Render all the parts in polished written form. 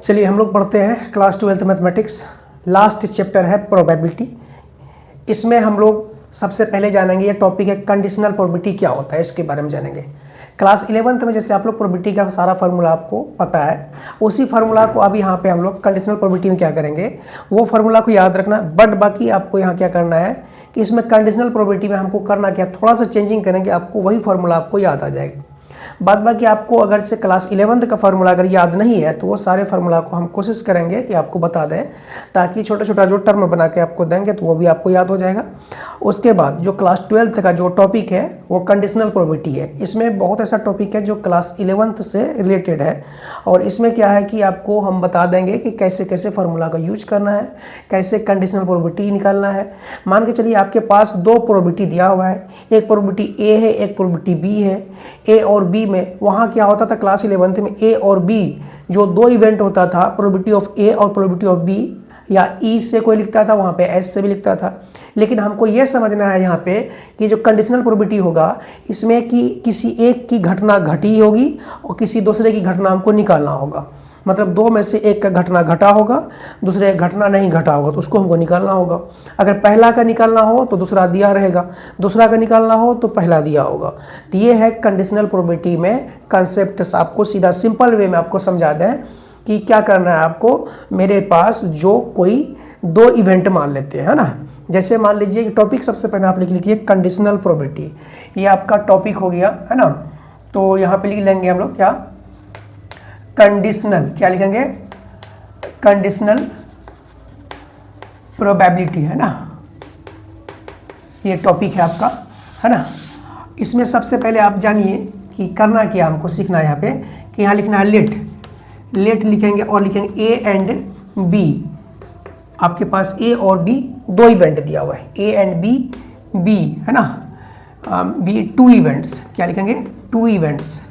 चलिए हम लोग पढ़ते हैं class 12th mathematics. Last chapter है प्रोबेबिलिटी। इसमें हम लोग सबसे पहले जानेंगे, ये टॉपिक है कंडीशनल प्रोबेबिलिटी क्या होता है, इसके बारे में जानेंगे। क्लास 11th में जैसे आप लोग प्रोबेबिलिटी का सारा फार्मूला आपको पता है, उसी फार्मूला को अब यहाँ पे हम लोग कंडीशनल प्रोबेबिलिटी में क्या करेंगे, वो फार्मूला को याद रखना। बट बाकी आपको यहाँ क्या करना है कि इसमें कंडीशनल प्रोबेबिलिटी में हमको करना क्या, थोड़ा सा चेंजिंग करेंगे, आपको वही फार्मूला आपको याद आ जाएगा। बाद बाकी आपको अगर से क्लास 11th का फार्मूला अगर याद नहीं है तो वो सारे फार्मूला को हम कोशिश करेंगे कि आपको बता दें, ताकि छोटा छोटा जो टर्म बना के आपको देंगे तो वो भी आपको याद हो जाएगा। उसके बाद जो क्लास 12th का जो टॉपिक है वो कंडीशनल प्रोबेबिलिटी है। इसमें बहुत ऐसा टॉपिक है जो क्लास 11th से रिलेटेड है, और इसमें क्या है कि आपको हम बता देंगे कि कैसे कैसे फार्मूला का यूज करना है, कैसे कंडीशनल प्रोबेबिलिटी निकालना है। मान के चलिए आपके पास दो प्रोबेबिलिटी दिया हुआ है, एक प्रोबेबिलिटी ए है, एक प्रोबेबिलिटी बी है। ए और बी में वहाँ क्या होता था क्लास 11th में, ए और बी जो दो इवेंट होता था, प्रोबेबिलिटी ऑफ ए और प्रोबेबिलिटी ऑफ बी, या ई से कोई लिखता था, वहाँ पे एस से भी लिखता था। लेकिन हमको ये समझना है यहाँ पे कि जो कंडीशनल प्रोबेबिलिटी होगा इसमें कि किसी एक की घटना घटी होगी और किसी दूसरे की घटना हमको निकालना होगा। मतलब दो में से एक का घटना घटा होगा, दूसरे का घटना नहीं घटा होगा, तो उसको हमको निकालना होगा। अगर पहला का निकालना हो तो दूसरा दिया रहेगा, दूसरा का निकालना हो तो पहला दिया होगा। तो ये है कंडीशनल प्रोबेबिलिटी में कंसेप्ट। आपको सीधा सिंपल वे में आपको समझा दें कि क्या करना है आपको। मेरे पास जो कोई दो इवेंट मान लेते हैं, है ना। जैसे मान लीजिए कि टॉपिक सबसे पहले आप लिख लीजिए कंडीशनल प्रोबेबिलिटी, ये आपका टॉपिक हो गया, है ना। तो यहाँ पे लिख लेंगे हम लोग क्या, कंडीशनल, क्या लिखेंगे, कंडीशनल प्रोबेबिलिटी, है ना। ये टॉपिक है आपका, है ना। इसमें सबसे पहले आप जानिए कि करना क्या, हमको सीखना है यहाँ पे कि यहाँ लिखना है लेट लिखेंगे और लिखेंगे ए एंड बी। आपके पास ए और बी दो इवेंट दिया हुआ है, ए एंड बी, है ना। बी टू इवेंट्स, क्या लिखेंगे, टू इवेंट्स।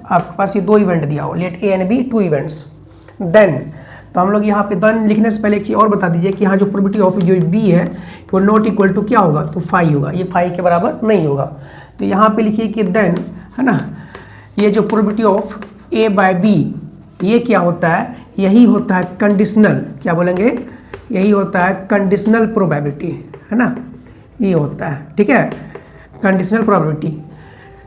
आपके पास ये दो इवेंट दिया हो, let A and B two events. Then तो हम लोग यहाँ पे देन लिखने से पहले एक चीज़ और बता दीजिए कि यहाँ जो प्रोबेबिलिटी ऑफ जो बी है वो नॉट इक्वल टू क्या होगा, तो 5 होगा। ये 5 के बराबर नहीं होगा। तो यहाँ पे लिखिए कि देन, है ना, ये जो probability of A by B ये क्या होता है, यही होता है कंडीशनल, क्या बोलेंगे, यही होता है कंडीशनल प्रोबेबिलिटी, है ना। ये होता है, ठीक है, कंडीशनल प्रोबेबिलिटी।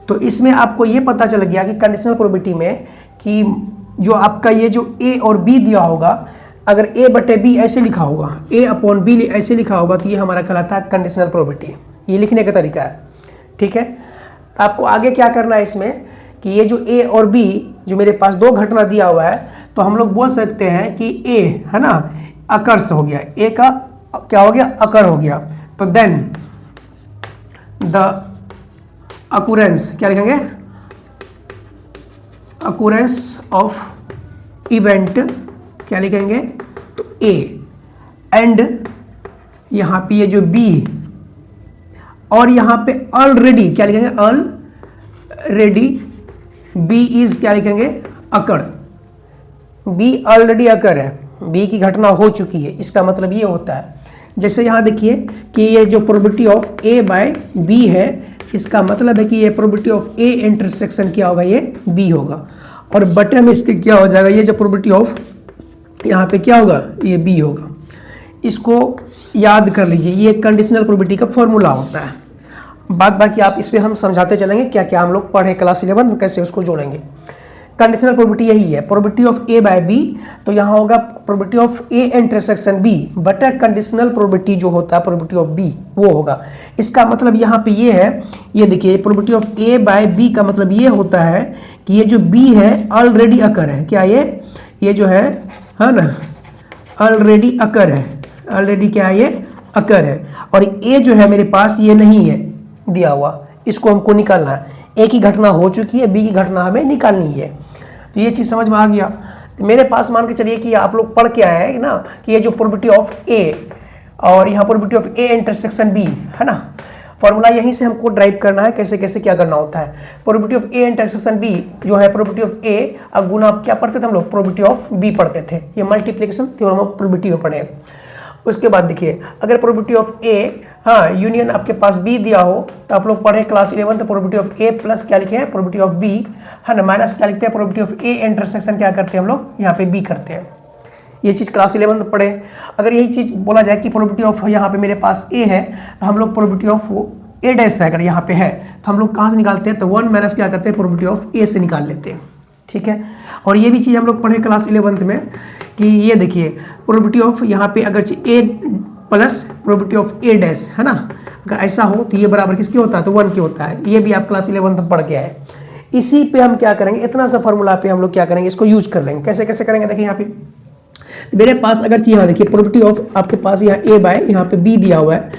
तो इसमें आपको ये पता चल गया कि कंडीशनल प्रोबेबिलिटी में कि जो आपका ये जो ए और बी दिया होगा, अगर ए बटे बी ऐसे लिखा होगा, ए अपॉन बी ऐसे लिखा होगा, तो ये हमारा कहलाता है कंडीशनल प्रोबेबिलिटी। ये लिखने का तरीका है, ठीक है। आपको आगे क्या करना है इसमें कि ये जो ए और बी जो मेरे पास दो घटना दिया हुआ है, तो हम लोग बोल सकते हैं कि ए, है ना, अकर्स हो गया, ए का क्या हो गया, अकर हो गया। तो देन द अकुरेंस, क्या लिखेंगे, अकुरेंस ऑफ इवेंट, क्या लिखेंगे, तो ए एंड यहाँ पे ये जो बी, और यहाँ पे ऑलरेडी क्या लिखेंगे, ऑलरेडी बी इज, क्या लिखेंगे, अकर। बी ऑलरेडी अकर है, बी की घटना हो चुकी है, इसका मतलब ये होता है। जैसे यहाँ देखिए कि ये जो probability of A by B है, इसका मतलब है कि ये प्रोबेबिलिटी ऑफ ए इंटरसेक्शन क्या होगा, ये बी होगा, और बटे में इसके क्या हो जाएगा, ये जो प्रोबेबिलिटी ऑफ यहाँ पे क्या होगा, ये बी होगा। इसको याद कर लीजिए, ये कंडीशनल प्रोबेबिलिटी का फॉर्मूला होता है। बाद बाकी आप इस पर हम समझाते चलेंगे क्या क्या हम लोग पढ़े क्लास 11 में, कैसे उसको जोड़ेंगे। कंडीशनल प्रोबेबिलिटी यही है, probability of A by B, तो यहाँ होगा probability of A intersection B बटा कंडीशनल प्रोबेबिलिटी जो होता है प्रोबेबिलिटी ऑफ बी, वो होगा। इसका मतलब यहाँ पे ये है, ये देखिए probability of A by B का मतलब ये होता है कि ये जो बी है ऑलरेडी अकर है, क्या ये जो है ना, ऑलरेडी अकर है, ऑलरेडी क्या है, ये अकर है। और ए जो है मेरे पास ये नहीं है दिया हुआ, इसको हमको निकालना है। ए की घटना हो चुकी है, बी की घटना हमें निकालनी है। तो ये चीज़ समझ में आ गया। तो मेरे पास मान के चलिए कि आप लोग पढ़ के आए हैं ना कि ये जो प्रोबेबिलिटी ऑफ ए और यहाँ probability of A intersection B, है ना, फॉर्मूला यहीं से हमको ड्राइव करना है, कैसे कैसे क्या करना होता है। Probability of A intersection B जो है प्रोबेबिलिटी ऑफ ए, अब गुना क्या पढ़ते थे हम लोग, प्रोबेबिलिटी ऑफ बी पढ़ते थे। ये मल्टीप्लिकेशन थ्योरम ऑफ प्रोबेबिलिटी में पढ़े। उसके बाद देखिए अगर प्रोबेबिलिटी ऑफ ए हाँ यूनियन आपके पास बी दिया हो तो आप लोग पढ़े क्लास 11 तो प्रोबेबिलिटी ऑफ ए प्लस क्या लिखे हैं प्रोबेबिलिटी ऑफ बी, है ना, माइनस क्या लिखते हैं प्रोबेबिलिटी ऑफ ए इंटरसेक्शन क्या करते हैं हम लोग यहाँ पे बी करते हैं। ये चीज़ क्लास 11 पढ़े। अगर यही चीज़ बोला जाए कि प्रोबेबिलिटी ऑफ यहाँ पे मेरे पास ए है तो हम लोग प्रोबेबिलिटी ऑफ ए डैश है अगर यहाँ पे है तो हम लोग कहाँ से निकालते हैं तो 1 माइनस क्या करते हैं प्रोबेबिलिटी ऑफ ए से निकाल लेते हैं, ठीक है। और ये भी चीज़ हम लोग पढ़े क्लास 11 में कि ये देखिए प्रोबेबिलिटी ऑफ यहाँ पे अगर A plus probability of A dash, है ना, अगर ऐसा हो तो ये बराबर किसके होता है तो 1 के होता है। ये भी आप क्लास 11 में पढ़ के आए। इसी पे हम क्या करेंगे, इतना सा फॉर्मूला पे हम लोग क्या करेंगे, इसको यूज कर लेंगे। कैसे कैसे करेंगे देखिए यहाँ पे तो मेरे पास अगर यहाँ देखिए प्रोबेबिलिटी ऑफ आपके पास यहाँ ए बाय यहाँ पे बी दिया हुआ है।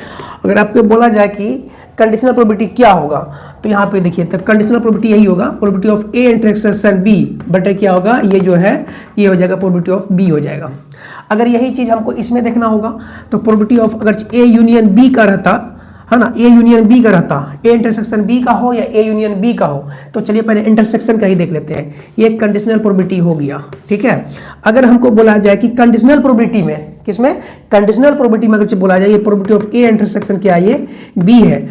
अगर आपको बोला जाए कि कंडीशनल प्रोबेबिलिटी क्या होगा तो यहाँ पे देखिए तब कंडीशनल प्रोबेबिलिटी यही होगा probability of A intersection B बटे क्या होगा ये जो है ये हो जाएगा प्रोबेबिलिटी ऑफ बी हो जाएगा। अगर यही चीज़ हमको इसमें देखना होगा तो प्रोबेबिलिटी ऑफ अगर ए यूनियन बी का रहता, है ना, ए यूनियन बी का रहता, ए इंटरसेक्शन बी का हो या ए यूनियन बी का हो तो चलिए पहले इंटरसेक्शन का ही देख लेते हैं। ये कंडीशनल प्रोबेबिलिटी हो गया, ठीक है। अगर हमको बोला जाए कि कंडीशनल प्रोबेबिलिटी में किसमें कंडीशनल प्रोबेबिलिटी में अगर बोला जाए ये प्रोबेबिलिटी ऑफ ए इंटरसेक्शन क्या है ये बी है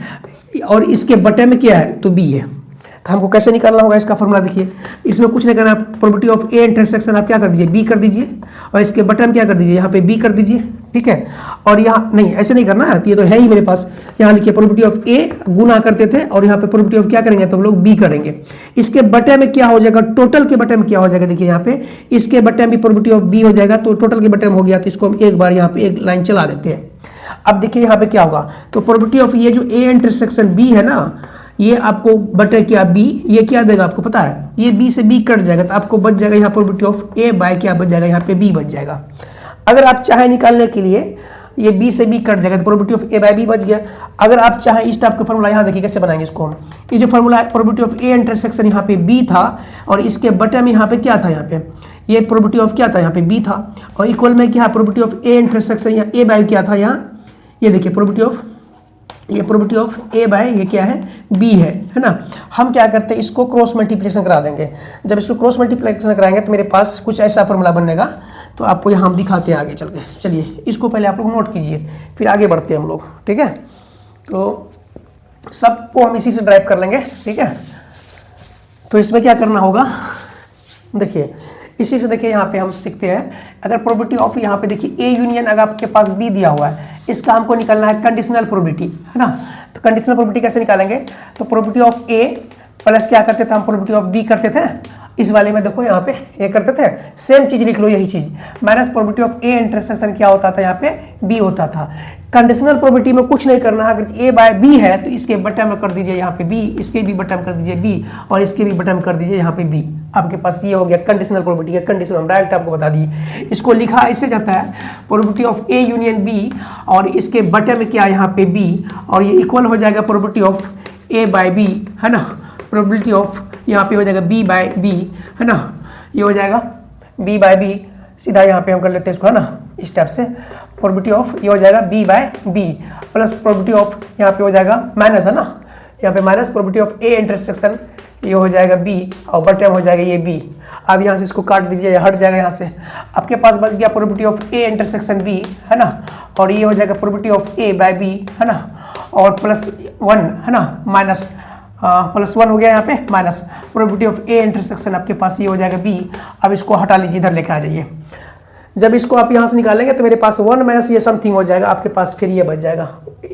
और इसके बटे में क्या है तो बी है, तो हमको कैसे निकालना होगा इसका फॉर्मूला देखिए। इसमें कुछ नहीं करना, प्रोबेबिलिटी ऑफ ए इंटरसेक्शन आप क्या कर दीजिए बी कर दीजिए और इसके बटे में क्या कर दीजिए यहाँ पे बी कर दीजिए, ठीक है। और यहाँ नहीं ऐसे नहीं करना है, ये तो है ही मेरे पास। यहाँ लिखिए प्रोबेबिलिटी ऑफ ए गुना करते थे और यहाँ पे प्रोबेबिलिटी ऑफ क्या करेंगे तो हम लोग बी करेंगे। इसके बटे में क्या हो जाएगा टोटल के बटे में क्या हो जाएगा देखिए यहाँ पे इसके बटे में भी प्रोबेबिलिटी ऑफ बी हो जाएगा तो टोटल के बटे में हो गया तो इसको हम एक बार यहाँ पे एक लाइन चला देते हैं। अब देखिए यहाँ पे क्या होगा तो प्रोबेबिलिटी ऑफ ये जो ए इंटरसेक्शन बी है ना ये आपको बटे क्या बी ये क्या देगा आपको पता है ये बी से बी कट जाएगा तो आपको बच जाएगा यहाँ प्रोबेबिलिटी ऑफ ए बाय क्या बच जाएगा यहाँ पे बी बच जाएगा। अगर आप चाहे निकालने के लिए ये बी से बी कट जाएगा तो probability of A by B बच गया। अगर आप चाहें इस टाइप का फॉर्मूला यहाँ देखिए कैसे बनाएंगे इसको हम। ये जो formula probability of A intersection यहाँ पे बी था और इसके बटे में यहाँ पे क्या था यहाँ पे ये प्रोबेबिलिटी ऑफ क्या था यहाँ पे बी था और इक्वल में क्या प्रोबेबिलिटी ऑफ ए इंटरसेक्शन यहाँ ए बाय क्या था यहाँ ये देखिए प्रोबेबिलिटी ऑफ ये प्रोबेबिलिटी ऑफ ए बाय ये क्या है बी है ना। हम क्या करते हैं इसको क्रॉस मल्टीप्लिकेशन करा देंगे। जब इसको क्रॉस मल्टीप्लिकेशन कराएंगे तो मेरे पास कुछ ऐसा फॉर्मूला बनेगा तो आपको यहाँ हम दिखाते हैं आगे चल के। चलिए इसको पहले आप लोग नोट कीजिए फिर आगे बढ़ते हैं हम लोग, ठीक है। तो सबको हम इसी से ड्राइव कर लेंगे, ठीक है। तो इसमें क्या करना होगा देखिए इसी से देखिए यहाँ पे हम सीखते हैं। अगर प्रोबेबिलिटी ऑफ यहाँ पे देखिए ए यूनियन अगर आपके पास बी दिया हुआ है इसका हमको निकालना है कंडीशनल प्रोबेबिलिटी, है ना। तो कंडीशनल प्रोबेबिलिटी कैसे निकालेंगे तो प्रोबेबिलिटी ऑफ ए प्लस क्या करते थे हम प्रोबेबिलिटी ऑफ बी करते थे। इस वाले में देखो यहाँ पे ये करते थे सेम चीज़ लिख लो यही चीज़ minus probability of A intersection क्या होता था यहाँ पे बी होता था। कंडीशनल प्रोबेबिलिटी में कुछ नहीं करना है। अगर ए बाय बी है तो इसके बटे में कर दीजिए यहाँ पे बी, इसके भी बटे में कर दीजिए बी और इसके भी बटे में कर दीजिए यहाँ पे बी। आपके पास ये हो गया कंडीशनल प्रोबेबिलिटी का कंडीशन हम डायरेक्ट आपको बता दिए। इसको लिखा ऐसे जाता है probability of A union B और इसके बटे में क्या यहाँ पे बी और ये इक्वल हो जाएगा probability of A by B, है ना। प्रोबेबिलिटी ऑफ यहाँ पे हो जाएगा बी बाय बी, है ना। ये हो जाएगा बी बाय बी सीधा यहाँ पे हम कर लेते हैं इसको, है ना, इस टाइप से। प्रोबेबिलिटी ऑफ ये हो जाएगा B by B plus probability of यहाँ पे हो जाएगा माइनस, है ना, यहाँ पे minus probability of A intersection ये हो जाएगा बी और बटे में हो जाएगा ये बी। अब यहाँ से इसको काट दीजिए हट जाएगा यहाँ से। आपके पास बच गया probability of A intersection B, है ना, और ये हो जाएगा probability of A by B, है ना, और +1, है ना, माइनस +1 हो गया यहाँ पे minus probability of A intersection आपके पास ये हो जाएगा बी। अब इसको हटा लीजिए इधर लेके आ जाइए। जब इसको आप यहाँ से निकालेंगे तो मेरे पास 1 माइनस ये समथिंग हो जाएगा आपके पास फिर ये बच जाएगा।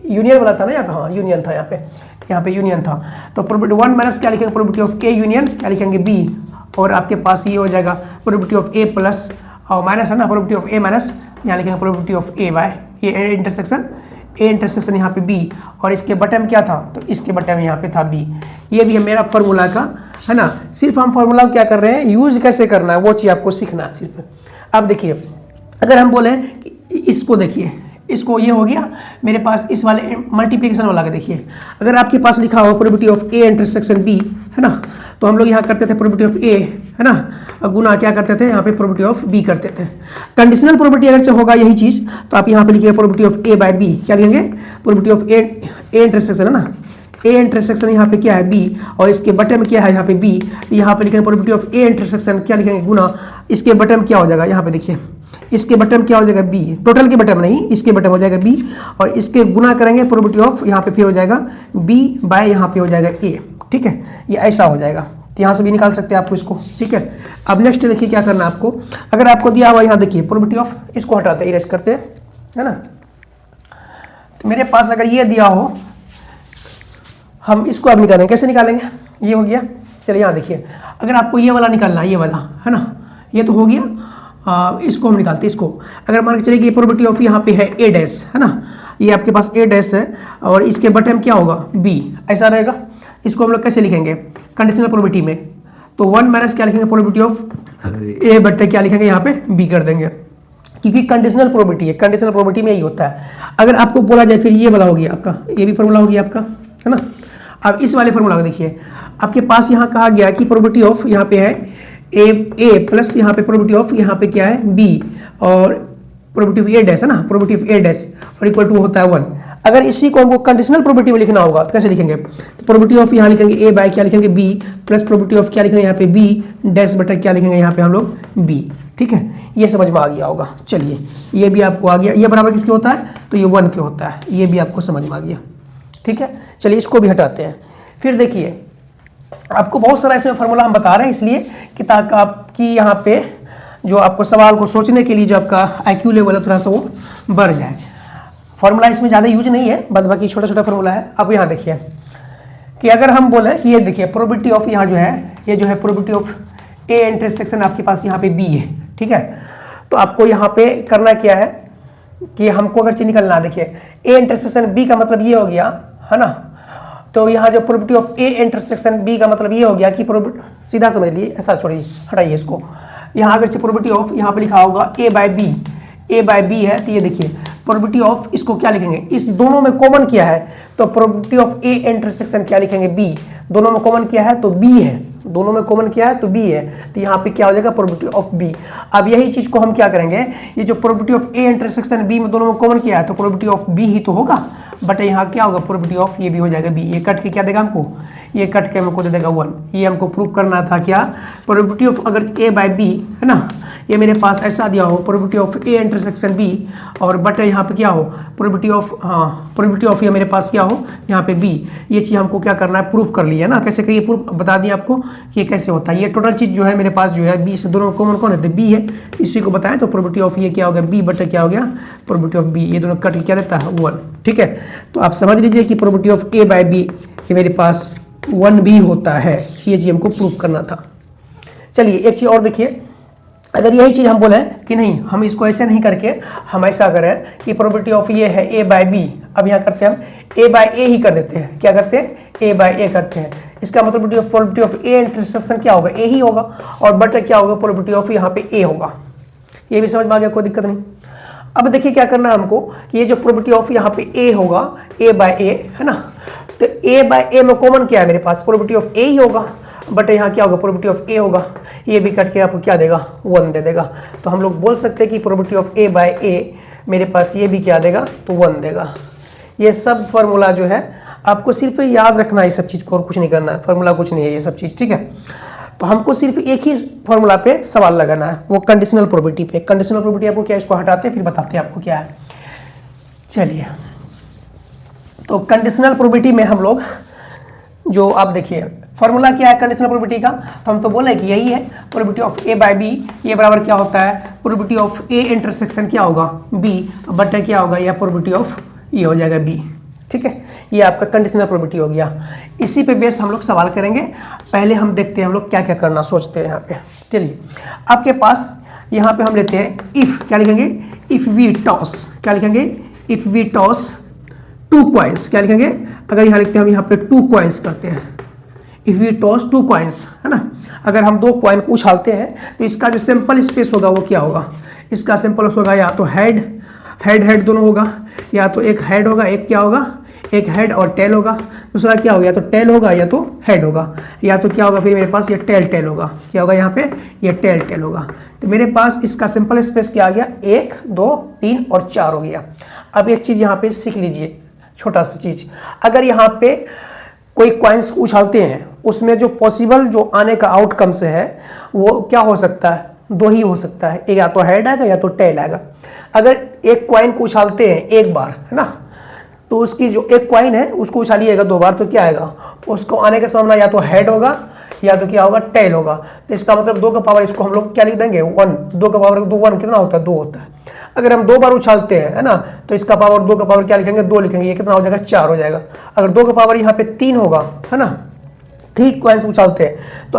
यूनियन वाला था ना यहाँ पे, हाँ यूनियन था यहाँ पे यूनियन था। तो प्रोबेबिलिटी 1 माइनस क्या लिखेंगे प्रोबेबिलिटी ऑफ ए यूनियन क्या लिखेंगे बी और आपके पास ये हो जाएगा प्रोबेबिलिटी ऑफ ए प्लस और माइनस, है ना, प्रोबेबिलिटी ऑफ ए माइनस यहाँ लिखेंगे प्रोबेबिलिटी ऑफ ए बाय ये ए इंटरसेक्शन यहाँ पे बी और इसके बटे में क्या था तो इसके बटे में यहाँ पे था बी। ये भी है मेरा फार्मूला का, है ना। सिर्फ हम फार्मूला को क्या कर रहे हैं यूज कैसे करना है वो चीज़ आपको सीखना है सिर्फ। अब देखिए अगर हम बोले कि इसको देखिए इसको ये हो गया मेरे पास इस वाले मल्टीप्लिकेशन वाला का देखिए अगर आपके पास लिखा हुआ probability of A intersection B, है ना, तो हम लोग यहाँ करते थे प्रोबेबिलिटी ऑफ ए, है ना, और गुना क्या करते थे यहाँ पे प्रोबेबिलिटी ऑफ बी करते थे। कंडीशनल प्रोबेबिलिटी अगर से होगा यही चीज़ तो आप यहाँ पे लिखिए probability of A by B क्या लिखेंगे प्रोबेबिलिटी ऑफ ए इंटरसेक्शन, है ना, ए इंटरसेक्शन यहाँ पे क्या है बी और इसके बटे में क्या है यहाँ पे बी। तो यहाँ पे लिखेंगे प्रोबेबिलिटी ऑफ ए इंटरसेक्शन क्या लिखेंगे गुना इसके बटे में क्या हो जाएगा यहाँ पे देखिए इसके बटन क्या हो जाएगा बी, टोटल के बटन नहीं, इसके बटन हो जाएगा बी, और इसके गुना करेंगे प्रोबेबिलिटी ऑफ यहाँ पे फिर हो जाएगा बी बाय यहाँ पे हो जाएगा ए। ठीक है, ये ऐसा हो जाएगा, तो यहाँ से भी निकाल सकते हैं आपको इसको। ठीक है, अब नेक्स्ट देखिए क्या करना है आपको। अगर आपको दिया हुआ यहाँ देखिए प्रोबेबिलिटी ऑफ, इसको हटाते हैं, इरेज करते हैं, है ना। तो मेरे पास अगर ये दिया हो, हम इसको अब निकालेंगे, कैसे निकालेंगे, ये हो गया। चलिए यहाँ देखिए, अगर आपको ये वाला निकालना है, ये वाला है ना, ये तो हो गया, इसको हम निकालते हैं इसको। अगर मान के चलिए कि प्रोबेबिलिटी ऑफ यहाँ पे है ए डैश, है ना, ये आपके पास ए डैश है और इसके बटन क्या होगा बी, ऐसा रहेगा। इसको हम लोग कैसे लिखेंगे कंडीशनल प्रोबेबिलिटी में, तो 1 माइनस क्या लिखेंगे प्रोबेबिलिटी ऑफ ए बट्टे क्या लिखेंगे यहाँ पे बी कर देंगे, क्योंकि कंडीशनल प्रोबेबिलिटी है, कंडीशनल प्रोबेबिलिटी में यही होता है। अगर आपको बोला जाए फिर ये वाला हो गया आपका, ये भी फॉर्मूला हो गया आपका, है ना। अब इस वाले फॉर्मूला को देखिए, आपके पास यहाँ कहा गया कि प्रोबेबिलिटी ऑफ यहाँ पे है ए प्लस यहाँ पे प्रोबेबिलिटी ऑफ यहाँ पे क्या है बी, और प्रोबेबिलिटी ऑफ ए डैश है ना, प्रोबेबिलिटी ऑफ ए डैश और इक्वल टू होता है 1। अगर इसी को हमको कंडीशनल प्रोबेबिलिटी में लिखना होगा तो कैसे लिखेंगे, तो प्रोबेबिलिटी ऑफ यहाँ लिखेंगे ए बाय क्या लिखेंगे बी, प्लस प्रोबेबिलिटी ऑफ क्या लिखेंगे यहाँ पे बी डैश बटा क्या लिखेंगे यहाँ पे हम लोग बी। ठीक है, ये समझ में आ गया होगा। चलिए ये भी आपको आ गया, ये बराबर किसके होता है, तो ये 1 के होता है, ये भी आपको समझ में आ गया। ठीक है, चलिए इसको भी हटाते हैं। फिर देखिए आपको बहुत सारा इसमें फार्मूला हम बता रहे हैं इसलिए कि ताकि आपकी यहाँ पे जो आपको सवाल को सोचने के लिए जो आपका IQ लेवल है थोड़ा सा वो बढ़ जाए। फार्मूला इसमें ज़्यादा यूज नहीं है, बाद बाकी छोटा छोटा फार्मूला है। अब यहाँ देखिए कि अगर हम बोले कि ये देखिए प्रोबेबिलिटी ऑफ यहाँ जो है, ये जो है प्रोबेबिलिटी ऑफ ए इंटरसेक्शन आपके पास यहाँ पे बी है। ठीक है, तो आपको यहाँ पे करना क्या है कि हमको अगर चीज निकलना, देखिए ए इंटरसेक्शन बी का मतलब ये हो गया, है ना। तो यहाँ जो probability of A intersection B का मतलब ये हो गया कि सीधा समझ लीजिए, ऐसा छोड़िए हटाइए इसको। यहाँ अगर प्रोबेबिलिटी ऑफ यहाँ पे लिखा होगा ए बाय बी है, तो ये देखिए प्रोबेबिलिटी ऑफ इसको क्या लिखेंगे, इस दोनों में कॉमन किया है तो प्रोबेबिलिटी ऑफ ए इंटरसेक्शन क्या लिखेंगे बी, दोनों में कॉमन किया है तो बी है, दोनों में कॉमन किया है तो बी है, तो यहाँ पे क्या हो जाएगा प्रोबेबिलिटी ऑफ बी। अब यही चीज को हम क्या करेंगे, ये जो probability of A intersection B में दोनों में कॉमन किया है तो प्रोबेबिलिटी ऑफ बी ही तो होगा, बट यहाँ क्या होगा प्रोबेबिलिटी ऑफ ये भी हो जाएगा बी। ये कट के क्या देगा हमको, ये कट के हमको दे देगा 1। ये हमको प्रूव करना था क्या, प्रोबेबिलिटी ऑफ अगर ए बाय बी है ना, ये मेरे पास ऐसा दिया हो probability of A intersection B और बट यहाँ पे क्या हो प्रोबेबिलिटी ऑफ, हाँ प्रोबेबिलिटी ऑफ ये मेरे पास क्या हो यहाँ पे बी। ये चीज़ हमको क्या करना है, प्रूफ कर लिया ना। कैसे करिए प्रूफ बता दिया आपको कि ये कैसे होता है। ये टोटल चीज़ जो है मेरे पास जो है बी, इसमें दोनों कॉमन कौन है, बी है, इसी को बताएं तो प्रोबेबिलिटी ऑफ ये क्या हो गया बी बट क्या हो गया प्रोबेबिलिटी ऑफ बी, ये दोनों कट क्या देता है 1। ठीक है, तो आप समझ लीजिए कि probability of A by B ये मेरे पास 1 भी होता है, ये चीज़ हमको प्रूफ करना था। चलिए एक चीज़ और देखिए, अगर यही चीज़ हम बोले कि नहीं हम इसको ऐसे नहीं करके हम ऐसा करें कि प्रोबेबिलिटी ऑफ ये है ए बाय बी, अब यहाँ करते हैं हम ए बाय ए ही कर देते हैं, क्या करते हैं ए बाय ए करते हैं। इसका मतलब प्रोबेबिलिटी ऑफ ए इंटरसेक्शन क्या होगा, ए ही होगा, और बट क्या होगा प्रोबेबिलिटी ऑफ यहाँ पे ए होगा। ये भी समझ में आ गया, कोई दिक्कत नहीं। अब देखिए क्या करना है हमको कि ये जो प्रोबेबिलिटी ऑफ यहाँ पे ए होगा ए बाय ए है ना, तो ए बाय ए में कॉमन क्या है मेरे पास प्रोबेबिलिटी ऑफ ए ही होगा, बट यहाँ क्या होगा प्रोबेबिलिटी ऑफ ए होगा, ये भी कट के आपको क्या देगा 1 दे देगा। तो हम लोग बोल सकते हैं कि प्रोबेबिलिटी ऑफ ए बाय ए मेरे पास ये भी क्या देगा तो 1 देगा। ये सब फार्मूला जो है आपको सिर्फ याद रखना है, इस सब चीज़ को और कुछ नहीं करना है, फार्मूला कुछ नहीं है ये सब चीज़। ठीक है, तो हमको सिर्फ एक ही फार्मूला पे सवाल लगाना है, वो कंडीशनल प्रोबेबिलिटी पे। कंडीशनल प्रोबेबिलिटी आपको क्या, इसको हटाते हैं फिर बताते हैं आपको क्या है। चलिए तो कंडीशनल प्रोबेबिलिटी में हम लोग जो आप देखिए फार्मूला क्या है कंडीशनल प्रोबेबिलिटी का, तो हम तो बोले कि यही है probability of A by B, ये बराबर क्या होता है प्रोबेबिलिटी ऑफ ए इंटरसेक्शन क्या होगा बी बट क्या होगा या प्रोबेबिलिटी ऑफ ये हो जाएगा बी। ठीक है, ये आपका कंडीशनल प्रोबेबिलिटी हो गया। इसी पे बेस हम लोग सवाल करेंगे। पहले हम देखते हैं हम लोग क्या क्या करना सोचते हैं यहाँ पे। चलिए आपके पास यहाँ पे हम लेते हैं इफ़, क्या लिखेंगे इफ़ वी टॉस, क्या लिखेंगे इफ़ वी टॉस 2 कॉइन्स, क्या लिखेंगे अगर यहाँ लिखते हैं हम यहाँ पे 2 कॉइन्स करते हैं, इफ़ वी टॉस 2 कॉइन्स है ना, अगर हम 2 कॉइन को उछालते हैं तो इसका जो सिंपल स्पेस होगा वो क्या होगा, इसका सिंपल होगा या तो हेड हेड हेड दोनों होगा, या तो एक हेड होगा एक क्या होगा एक हेड और टेल होगा, दूसरा क्या होगा या तो टेल होगा या तो हेड होगा, या तो क्या होगा फिर मेरे पास ये टेल टेल होगा, क्या होगा यहाँ पे ये टेल टेल होगा। तो मेरे पास इसका सिंपल स्पेस क्या आ गया 1 2 3 और 4 हो गया। अब एक चीज़ यहाँ पे सीख लीजिए, छोटा सा चीज़, अगर यहाँ पे कोई कॉइन्स उछालते हैं उसमें जो पॉसिबल जो आने का आउटकम्स है वो क्या हो सकता है, दो ही हो सकता है, एक या तो हेड आएगा या तो टेल आएगा। अगर एक कॉइन को उछालते हैं एक बार, है ना, तो उसकी जो एक कॉइन है उसको उछालिएगा 2 बार तो क्या आएगा, उसको आने का सामना या तो हेड होगा या तो क्या होगा, टेल होगा। तो इसका मतलब 2 का पावर, इसको हम लोग क्या लिख देंगे 1, 2 का पावर 2 1 कितना होता है 2 होता है। अगर हम 2 बार उछालते हैं, है ना, तो इसका पावर 2 का पावर क्या लिखेंगे 2 लिखेंगे, ये कितना हो जाएगा 4 हो जाएगा। अगर 2 का पावर यहाँ पे 3 होगा, है ना, 3 कॉइन्स उछालते हैं तो